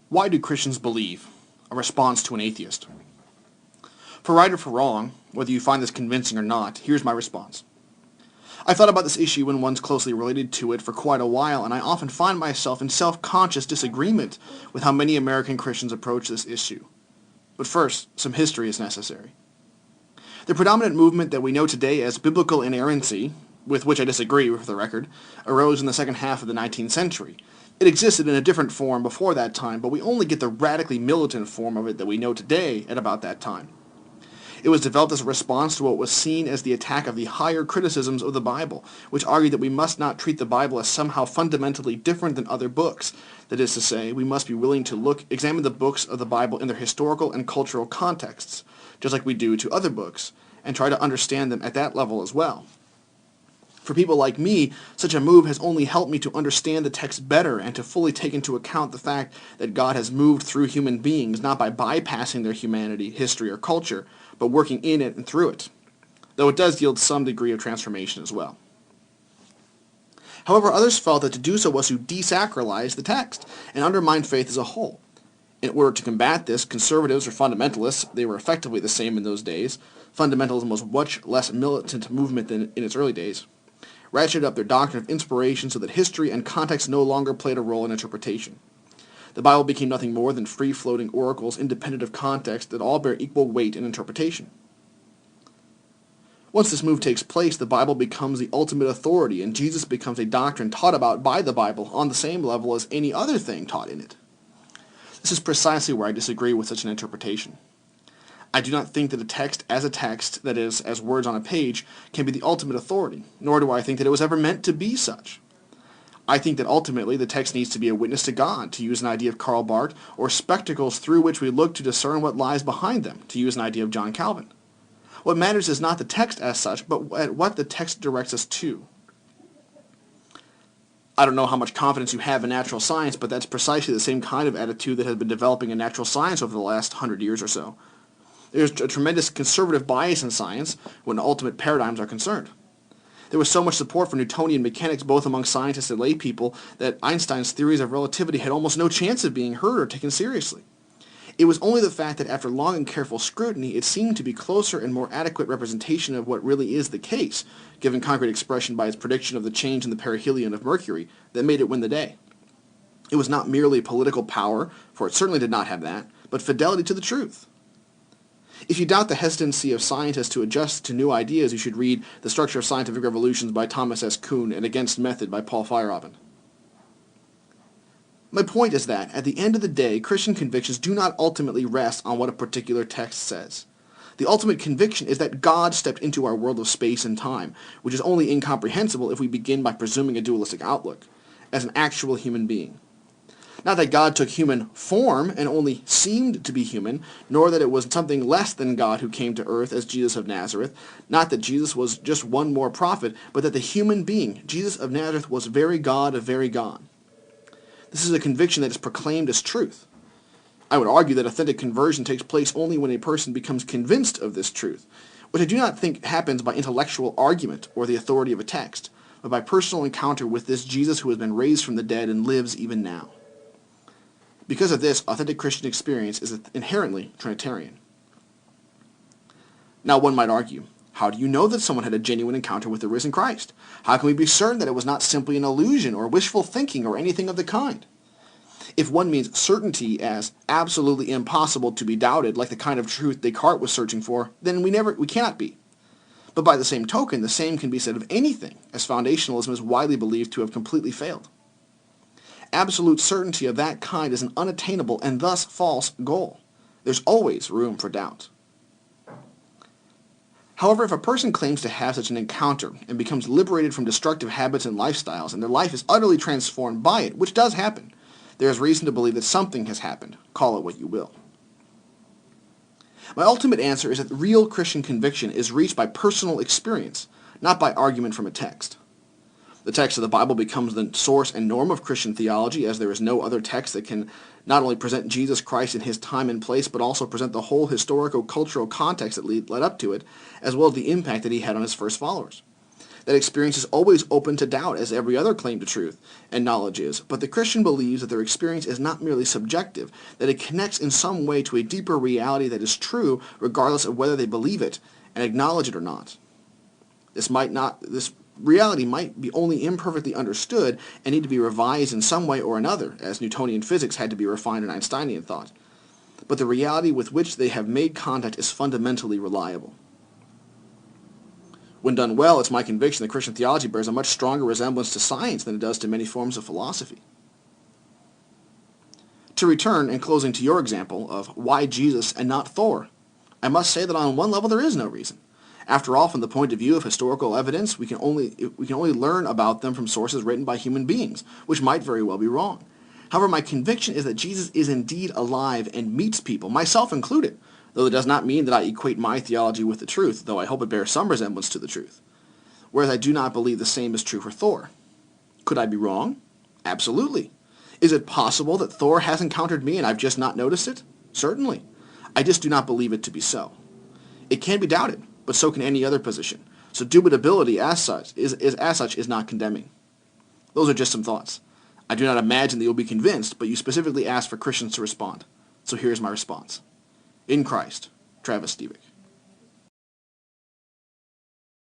Why do Christians believe? A response to an atheist. For right or for wrong, whether you find this convincing or not, here's my response. I've thought about this issue when one's closely related to it for quite a while, and I often find myself in self-conscious disagreement with how many American Christians approach this issue. But first, some history is necessary. The predominant movement that we know today as biblical inerrancy, with which I disagree for the record, arose in the second half of the 19th century. It existed in a different form before that time, but we only get the radically militant form of it that we know today at about that time. It was developed as a response to what was seen as the attack of the higher criticisms of the Bible, which argued that we must not treat the Bible as somehow fundamentally different than other books. That is to say, we must be willing to examine the books of the Bible in their historical and cultural contexts, just like we do to other books, and try to understand them at that level as well. For people like me, such a move has only helped me to understand the text better and to fully take into account the fact that God has moved through human beings, not by bypassing their humanity, history, or culture, but working in it and through it, though it does yield some degree of transformation as well. However, others felt that to do so was to desacralize the text and undermine faith as a whole. In order to combat this, conservatives or fundamentalists, they were effectively the same in those days, fundamentalism was much less militant movement than in its early days, ratcheted up their doctrine of inspiration so that history and context no longer played a role in interpretation. The Bible became nothing more than free-floating oracles independent of context that all bear equal weight in interpretation. Once this move takes place, the Bible becomes the ultimate authority, and Jesus becomes a doctrine taught about by the Bible on the same level as any other thing taught in it. This is precisely where I disagree with such an interpretation. I do not think that a text, that is, as words on a page, can be the ultimate authority, nor do I think that it was ever meant to be such. I think that ultimately the text needs to be a witness to God, to use an idea of Karl Barth, or spectacles through which we look to discern what lies behind them, to use an idea of John Calvin. What matters is not the text as such, but what the text directs us to. I don't know how much confidence you have in natural science, but that's precisely the same kind of attitude that has been developing in natural science over the last 100 years or so. There's a tremendous conservative bias in science when ultimate paradigms are concerned. There was so much support for Newtonian mechanics both among scientists and lay people that Einstein's theories of relativity had almost no chance of being heard or taken seriously. It was only the fact that after long and careful scrutiny, it seemed to be closer and more adequate representation of what really is the case, given concrete expression by its prediction of the change in the perihelion of Mercury, that made it win the day. It was not merely political power, for it certainly did not have that, but fidelity to the truth. If you doubt the hesitancy of scientists to adjust to new ideas, you should read The Structure of Scientific Revolutions by Thomas S. Kuhn and Against Method by Paul Feyerabend. My point is that, at the end of the day, Christian convictions do not ultimately rest on what a particular text says. The ultimate conviction is that God stepped into our world of space and time, which is only incomprehensible if we begin by presuming a dualistic outlook, as an actual human being. Not that God took human form and only seemed to be human, nor that it was something less than God who came to earth as Jesus of Nazareth, not that Jesus was just one more prophet, but that the human being, Jesus of Nazareth, was very God of very God. This is a conviction that is proclaimed as truth. I would argue that authentic conversion takes place only when a person becomes convinced of this truth, which I do not think happens by intellectual argument or the authority of a text, but by personal encounter with this Jesus who has been raised from the dead and lives even now. Because of this, authentic Christian experience is inherently Trinitarian. Now one might argue, how do you know that someone had a genuine encounter with the risen Christ? How can we be certain that it was not simply an illusion or wishful thinking or anything of the kind? If one means certainty as absolutely impossible to be doubted, like the kind of truth Descartes was searching for, then we cannot be. But by the same token, the same can be said of anything, as foundationalism is widely believed to have completely failed. Absolute certainty of that kind is an unattainable and thus false goal. There's always room for doubt. However, if a person claims to have such an encounter and becomes liberated from destructive habits and lifestyles, and their life is utterly transformed by it, which does happen, there is reason to believe that something has happened. Call it what you will. My ultimate answer is that real Christian conviction is reached by personal experience, not by argument from a text. The text of the Bible becomes the source and norm of Christian theology, as there is no other text that can not only present Jesus Christ in his time and place, but also present the whole historical-cultural context that led up to it, as well as the impact that he had on his first followers. That experience is always open to doubt, as every other claim to truth and knowledge is, but the Christian believes that their experience is not merely subjective, that it connects in some way to a deeper reality that is true regardless of whether they believe it and acknowledge it or not. This reality might be only imperfectly understood and need to be revised in some way or another, as Newtonian physics had to be refined in Einsteinian thought. But the reality with which they have made contact is fundamentally reliable. When done well, it's my conviction that Christian theology bears a much stronger resemblance to science than it does to many forms of philosophy. To return, in closing, to your example of why Jesus and not Thor, I must say that on one level there is no reason. After all, from the point of view of historical evidence, we can only learn about them from sources written by human beings, which might very well be wrong. However, my conviction is that Jesus is indeed alive and meets people, myself included, though it does not mean that I equate my theology with the truth, though I hope it bears some resemblance to the truth. Whereas I do not believe the same is true for Thor. Could I be wrong? Absolutely. Is it possible that Thor has encountered me and I've just not noticed it? Certainly. I just do not believe it to be so. It can be doubted, but so can any other position. So dubitability as such is not condemning. Those are just some thoughts. I do not imagine that you'll be convinced, but you specifically asked for Christians to respond. So here's my response. In Christ, Travis Stevick.